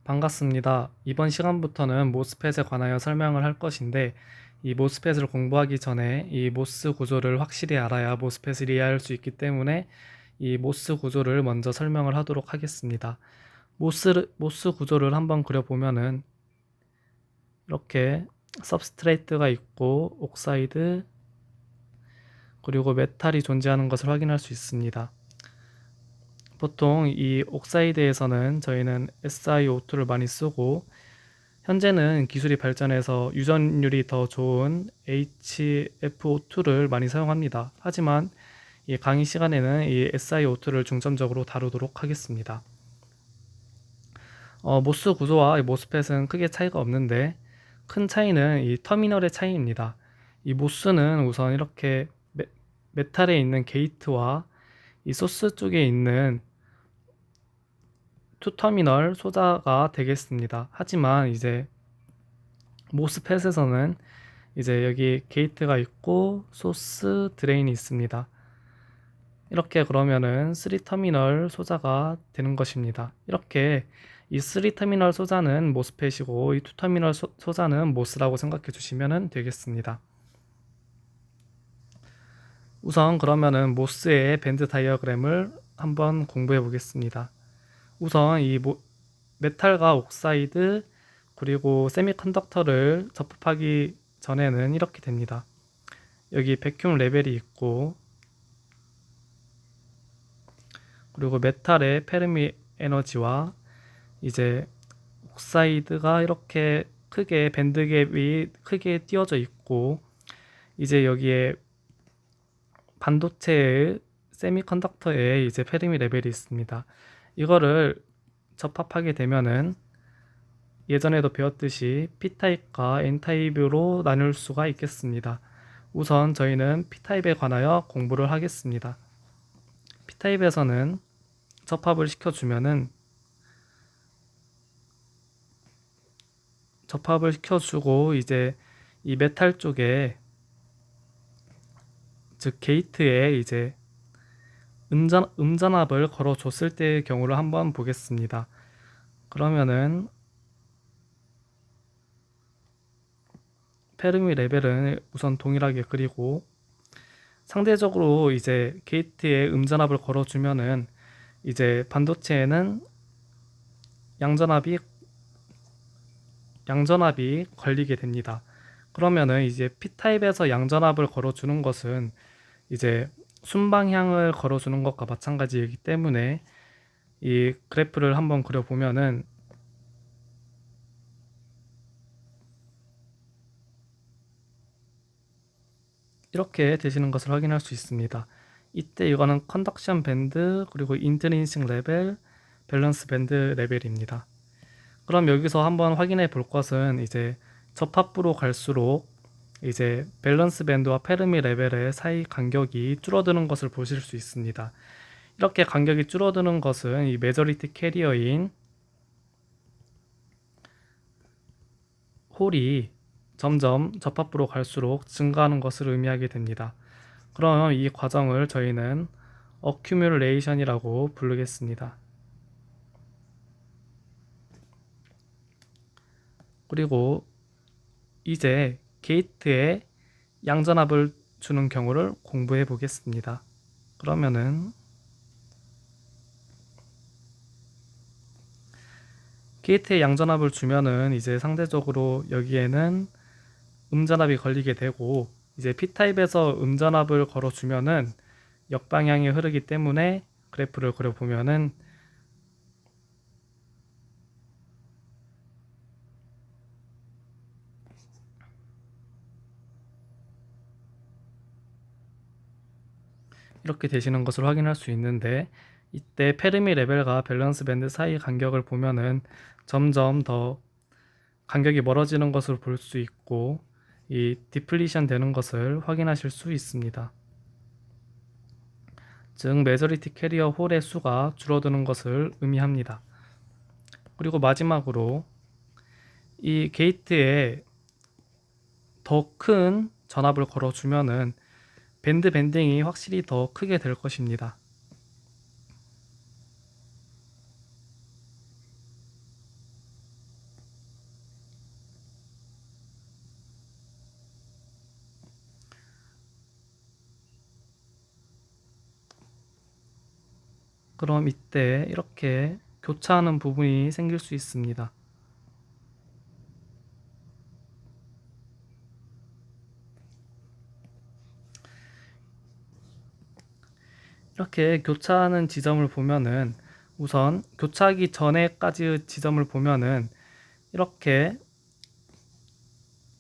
반갑습니다. 이번 시간부터는 모스펫에 관하여 설명을 할 것인데, 이 모스펫을 공부하기 전에 이 모스 구조를 확실히 알아야 모스펫을 이해할 수 있기 때문에 이 모스 구조를 먼저 설명을 하도록 하겠습니다. 모스 구조를 한번 그려보면은 이렇게 सब스트레이트가 있고 옥사이드 그리고 메탈이 존재하는 것을 확인할 수 있습니다. 보통 이 옥사이드에서는 저희는 SiO2를 많이 쓰고, 현재는 기술이 발전해서 유전율이 더 좋은 HFO2를 많이 사용합니다. 하지만 이 강의 시간에는 이 SiO2를 중점적으로 다루도록 하겠습니다. 모스 구조와 이 모스펫은 크게 차이가 없는데, 큰 차이는 이 터미널의 차이입니다. 이 모스는 우선 이렇게 메탈에 있는 게이트와 이 소스 쪽에 있는 투터미널 소자가 되겠습니다. 하지만 이제 모스펫에서는 이제 여기 게이트가 있고 소스 드레인이 있습니다. 이렇게 그러면은 3터미널 소자가 되는 것입니다. 이렇게 이 3터미널 소자는 모스펫이고 이 2터미널 소자는 모스라고 생각해 주시면 되겠습니다. 우선 그러면은 모스의 밴드 다이어그램을 한번 공부해 보겠습니다. 우선 이 메탈과 옥사이드 그리고 세미컨덕터를 접합하기 전에는 이렇게 됩니다. 여기 백큐ම් 레벨이 있고, 그리고 메탈의 페르미 에너지와 이제 옥사이드가 이렇게 크게 밴드갭이 크게 띄어져 있고, 이제 여기에 반도체의 세미컨덕터에 이제 페르미 레벨이 있습니다. 이거를 접합하게 되면은 예전에도 배웠듯이 P타입과 N타입으로 나눌 수가 있겠습니다. 우선 저희는 P타입에 관하여 공부를 하겠습니다. P타입에서는 접합을 시켜주고 이제 이 메탈 쪽에, 즉 게이트에 이제 음전압을 걸어줬을 때의 경우를 한번 보겠습니다. 그러면은 페르미 레벨은 우선 동일하게 그리고, 상대적으로 이제 게이트에 음전압을 걸어주면은 이제 반도체에는 양전압이 걸리게 됩니다. 그러면은 이제 P타입에서 양전압을 걸어주는 것은 이제 순방향을 걸어주는 것과 마찬가지이기 때문에 이 그래프를 한번 그려보면은 이렇게 되시는 것을 확인할 수 있습니다. 이때 이거는 컨덕션 밴드 그리고 인트린식 레벨, 밸런스 밴드 레벨입니다. 그럼 여기서 한번 확인해 볼 것은 이제 접합부로 갈수록 이제 밸런스 밴드와 페르미 레벨의 사이 간격이 줄어드는 것을 보실 수 있습니다. 이렇게 간격이 줄어드는 것은 이 메저리티 캐리어인 홀이 점점 접합부로 갈수록 증가하는 것을 의미하게 됩니다. 그럼 이 과정을 저희는 어큐뮬레이션이라고 부르겠습니다. 그리고 이제 게이트에 양전압을 주는 경우를 공부해 보겠습니다. 그러면은 게이트에 양전압을 주면은 이제 상대적으로 여기에는 음전압이 걸리게 되고, 이제 P타입에서 음전압을 걸어주면은 역방향이 흐르기 때문에 그래프를 그려보면은 이렇게 되시는 것을 확인할 수 있는데, 이때 페르미 레벨과 밸런스 밴드 사이 간격을 보면은 점점 더 간격이 멀어지는 것을 볼 수 있고, 이 디플리션 되는 것을 확인하실 수 있습니다. 즉 메저리티 캐리어 홀의 수가 줄어드는 것을 의미합니다. 그리고 마지막으로 이 게이트에 더 큰 전압을 걸어주면은 밴드 밴딩이 확실히 더 크게 될 것입니다. 그럼 이때 이렇게 교차하는 부분이 생길 수 있습니다. 이렇게 교차하는 지점을 보면은 우선 교차하기 전에까지 지점을 보면은 이렇게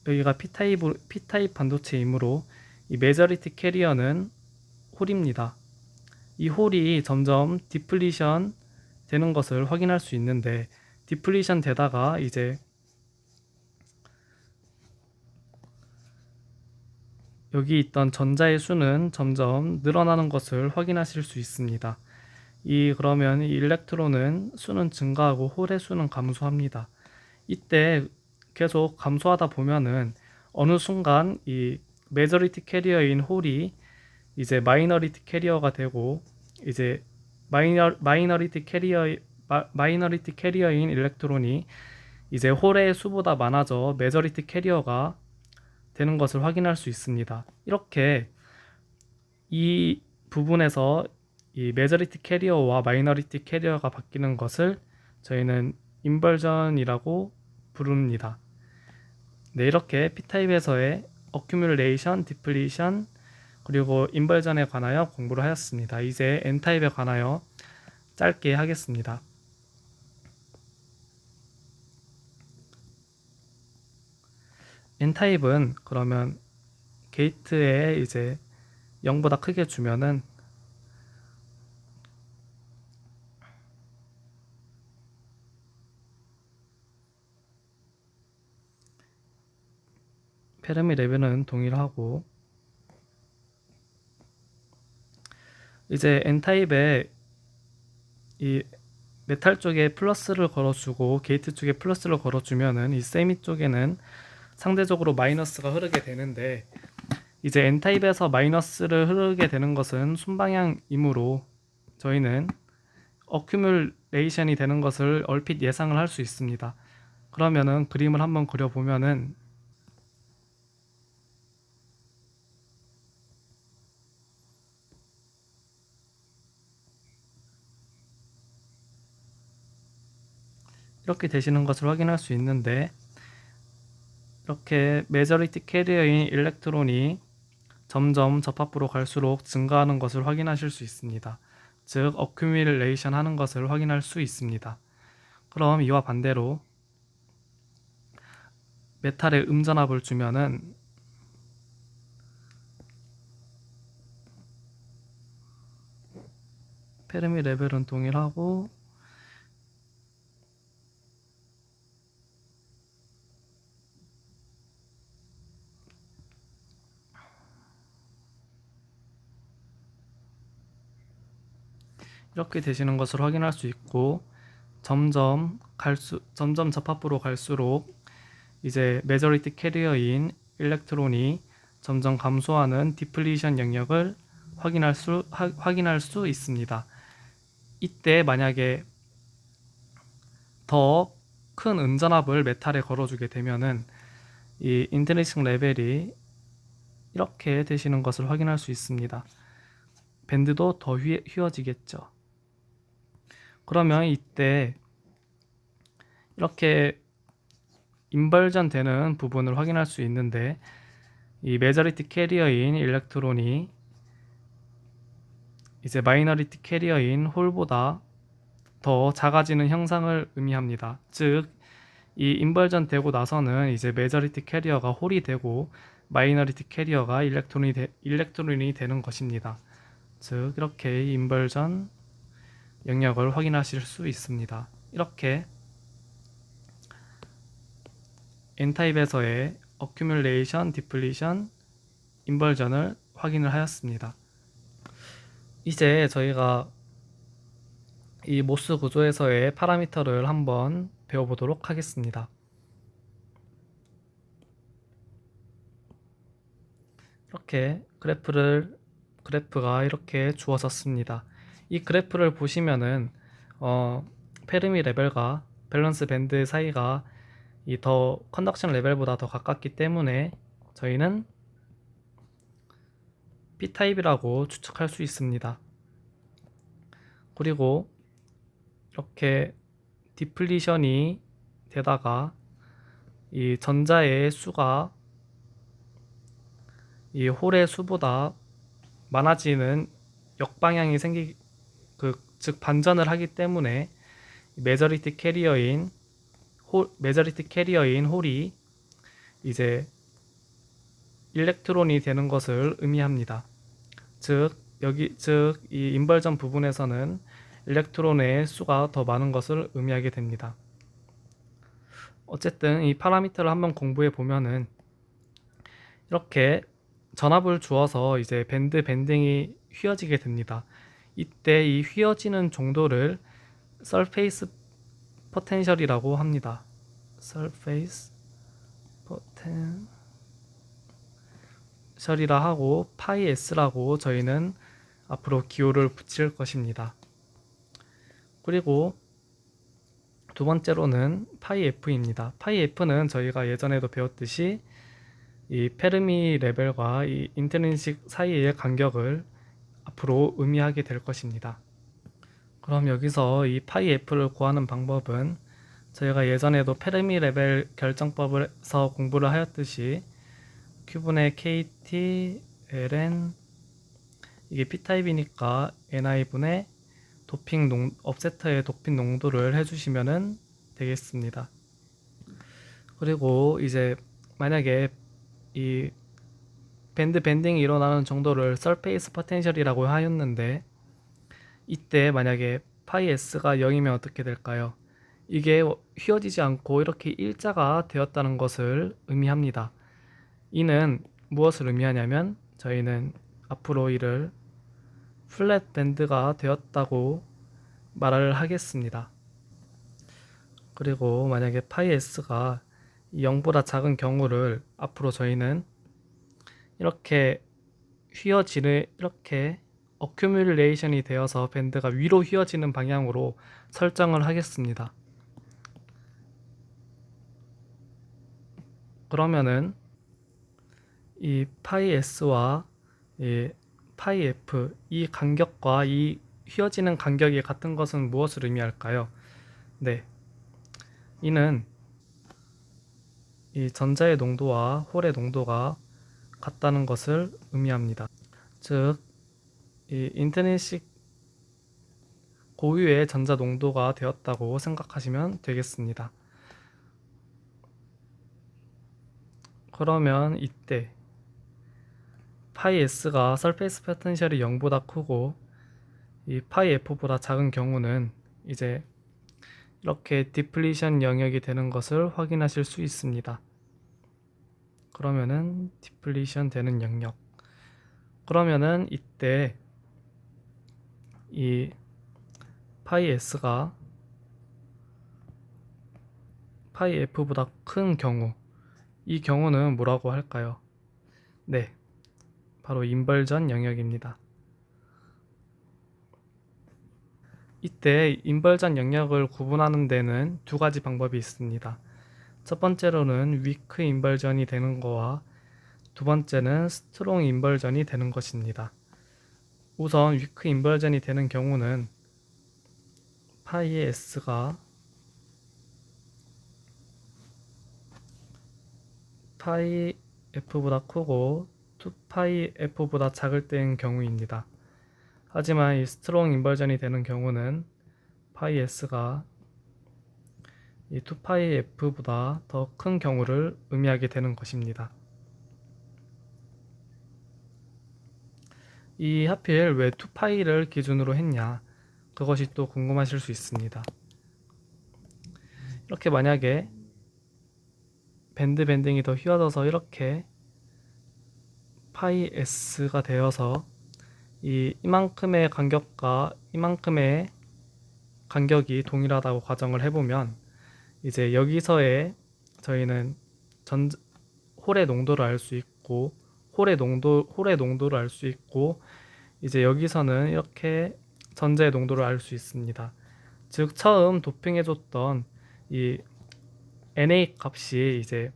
여기가 P타입 반도체이므로 이 메저리티 캐리어는 홀입니다. 이 홀이 점점 디플리션 되는 것을 확인할 수 있는데, 디플리션 되다가 이제 여기 있던 전자의 수는 점점 늘어나는 것을 확인하실 수 있습니다. 그러면 이 일렉트론은 수는 증가하고 홀의 수는 감소합니다. 이때 계속 감소하다 보면은 어느 순간 이 메저리티 캐리어인 홀이 이제 마이너리티 캐리어가 되고, 이제 마이너리티 캐리어인 일렉트론이 이제 홀의 수보다 많아져 메저리티 캐리어가 되는 것을 확인할 수 있습니다. 이렇게 이 부분에서 이 메저리티 캐리어와 마이너리티 캐리어가 바뀌는 것을 저희는 인버전이라고 부릅니다. 네, 이렇게 P타입에서의 어큐뮬레이션, 디플리션, 그리고 인버전에 관하여 공부를 하였습니다. 이제 N타입에 관하여 짧게 하겠습니다. N타입은 그러면 게이트에 이제 0보다 크게 주면은 페르미 레벨은 동일하고, 이제 N타입에 이 메탈 쪽에 플러스를 걸어주고 게이트 쪽에 플러스를 걸어주면은 이 세미 쪽에는 상대적으로 마이너스가 흐르게 되는데, 이제 N타입에서 마이너스를 흐르게 되는 것은 순방향이므로 저희는 어큐뮬레이션이 되는 것을 얼핏 예상을 할 수 있습니다. 그러면은 그림을 한번 그려보면은 이렇게 되시는 것을 확인할 수 있는데, 이렇게 메저리티 캐리어인 일렉트론이 점점 접합부로 갈수록 증가하는 것을 확인하실 수 있습니다. 즉 어큐뮬레이션 하는 것을 확인할 수 있습니다. 그럼 이와 반대로 메탈에 음전압을 주면은 페르미 레벨은 동일하고, 이렇게 되시는 것을 확인할 수 있고, 점점 접합부로 갈수록 이제 메저리티 캐리어인 일렉트론이 점점 감소하는 디플리션 영역을 확인할 수 있습니다. 이때 만약에 더 큰 음전압을 메탈에 걸어주게 되면은 이 인트리식 레벨이 이렇게 되시는 것을 확인할 수 있습니다. 밴드도 더 휘어지겠죠. 그러면 이때 이렇게 인벌전 되는 부분을 확인할 수 있는데, 이 메저리티 캐리어인 일렉트론이 이제 마이너리티 캐리어인 홀보다 더 작아지는 형상을 의미합니다. 즉, 이 인벌전 되고 나서는 이제 메저리티 캐리어가 홀이 되고 마이너리티 캐리어가 일렉트론이 되는 것입니다. 즉, 이렇게 인벌전 영역을 확인하실 수 있습니다. 이렇게 N타입에서의 어큐뮬레이션, 디플리션, 인벌전을 확인을 하였습니다. 이제 저희가 이 모스 구조에서의 파라미터를 한번 배워보도록 하겠습니다. 이렇게 그래프가 이렇게 주어졌습니다. 이 그래프를 보시면은 페르미 레벨과 밸런스 밴드 사이가 이 더 컨덕션 레벨보다 더 가깝기 때문에 저희는 P타입이라고 추측할 수 있습니다. 그리고 이렇게 디플리션이 되다가 이 전자의 수가 이 홀의 수보다 많아지는 역방향이 즉 반전을 하기 때문에 메저리티 캐리어인 홀이 이제 일렉트론이 되는 것을 의미합니다. 즉 이 인벌전 부분에서는 일렉트론의 수가 더 많은 것을 의미하게 됩니다. 어쨌든 이 파라미터를 한번 공부해 보면은 이렇게 전압을 주어서 이제 밴딩이 휘어지게 됩니다. 이때 이 휘어지는 정도를 surface potential이라고 합니다. surface potential이라 하고 파이 s라고 저희는 앞으로 기호를 붙일 것입니다. 그리고 두 번째로는 파이 f입니다. 파이 f는 저희가 예전에도 배웠듯이 이 페르미 레벨과 이 인트린식 사이의 간격을 앞으로 의미하게 될 것입니다. 그럼 여기서 이 파이 f를 구하는 방법은 저희가 예전에도 페르미 레벨 결정법에서 공부를 하였듯이 Q분의 KT ln 이게 P타입이니까 ni분의 업세터의 도핑 농도를 해주시면 되겠습니다. 그리고 이제 만약에 이 밴딩이 일어나는 정도를 surface potential이라고 하였는데 이때 만약에 파이 s가 0이면 어떻게 될까요? 이게 휘어지지 않고 이렇게 일자가 되었다는 것을 의미합니다. 이는 무엇을 의미하냐면 저희는 앞으로 이를 플랫 밴드가 되었다고 말을 하겠습니다. 그리고 만약에 파이 s가 0보다 작은 경우를 앞으로 저희는 이렇게 이렇게 어큐뮬레이션이 되어서 밴드가 위로 휘어지는 방향으로 설정을 하겠습니다. 그러면은 이 파이 s와 이 파이 f 이 간격과 이 휘어지는 간격이 같은 것은 무엇을 의미할까요? 네, 이는 이 전자의 농도와 홀의 농도가 같다는 것을 의미합니다. 즉, 이 인트린식 고유의 전자 농도가 되었다고 생각하시면 되겠습니다. 그러면 이때 파이 s가 surface potential이 0보다 크고 이 파이 f보다 작은 경우는 이제 이렇게 디플리션 영역이 되는 것을 확인하실 수 있습니다. 그러면은 디플리션 되는 영역. 그러면은 이때 이 파이 s가 파이 f보다 큰 경우, 이 경우는 뭐라고 할까요? 네, 바로 인벌전 영역입니다. 이때 인벌전 영역을 구분하는 데는 두 가지 방법이 있습니다. 첫 번째로는 위크 인벌전이 되는 거와 두 번째는 스트롱 인벌전이 되는 것입니다. 우선 위크 인벌전이 되는 경우는 파이 s가 파이 f보다 크고 2파이 f보다 작을 때인 경우입니다. 하지만 이 스트롱 인벌전이 되는 경우는 파이 s가 이 2파이 f보다 더 큰 경우를 의미하게 되는 것입니다. 이 하필 왜 2파이를 기준으로 했냐, 그것이 또 궁금하실 수 있습니다. 이렇게 만약에 밴딩이 더 휘어져서 이렇게 파이 s가 되어서 이만큼의 간격과 이만큼의 간격이 동일하다고 가정을 해보면 이제 여기서의 저희는 홀의 농도를 알 수 있고 홀의 농도를 알 수 있고 이제 여기서는 이렇게 전자의 농도를 알 수 있습니다. 즉 처음 도핑해줬던 이 Na 값이 이제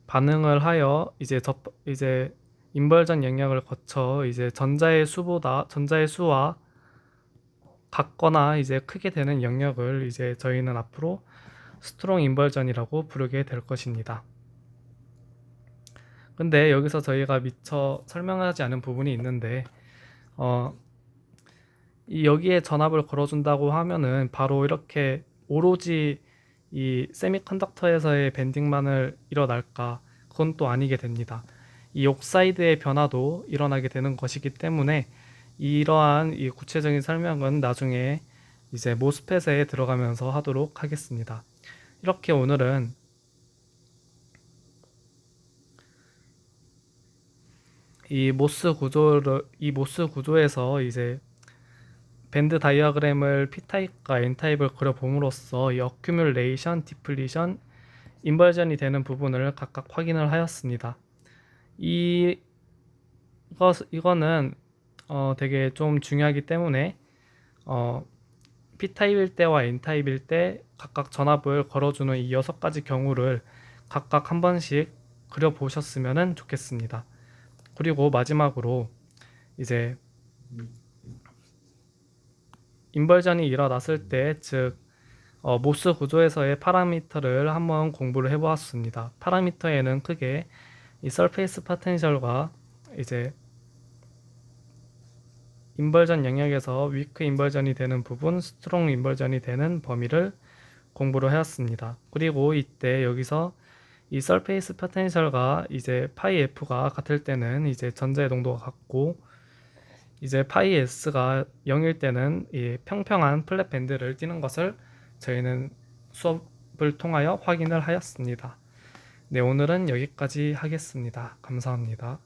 반응을 하여 이제 인벌전 영역을 거쳐 이제 전자의 수와 같거나 이제 크게 되는 영역을 이제 저희는 앞으로 스트롱 인버전이라고 부르게 될 것입니다. 근데 여기서 저희가 미처 설명하지 않은 부분이 있는데 이 여기에 전압을 걸어준다고 하면은 바로 이렇게 오로지 이 세미컨덕터에서의 밴딩만을 일어날까? 그건 또 아니게 됩니다. 이 옥사이드의 변화도 일어나게 되는 것이기 때문에 이러한 이 구체적인 설명은 나중에 이제 모스펫에 들어가면서 하도록 하겠습니다. 이렇게 오늘은 이 모스 구조에서 이제 밴드 다이어그램을 P타입과 N타입을 그려봄으로써 이 어큐뮬레이션, 디플리션, 인버전이 되는 부분을 각각 확인을 하였습니다. 이거는 되게 좀 중요하기 때문에 P타입일 때와 N타입일 때 각각 전압을 걸어주는 이 6가지 경우를 각각 한 번씩 그려보셨으면 좋겠습니다. 그리고 마지막으로 이제 인버전이 일어났을 때, 즉 모스 구조에서의 파라미터를 한번 공부를 해보았습니다. 파라미터에는 크게 이 서페이스 포텐셜과 이제 인버전 영역에서 위크 인버전이 되는 부분, 스트롱 인버전이 되는 범위를 공부를 해왔습니다. 그리고 이때 여기서 이 서페이스 포텐셜과 이제 파이 F가 같을 때는 이제 전자의 농도가 같고, 이제 파이 S가 0일 때는 이 평평한 플랫 밴드를 띠는 것을 저희는 수업을 통하여 확인을 하였습니다. 네, 오늘은 여기까지 하겠습니다. 감사합니다.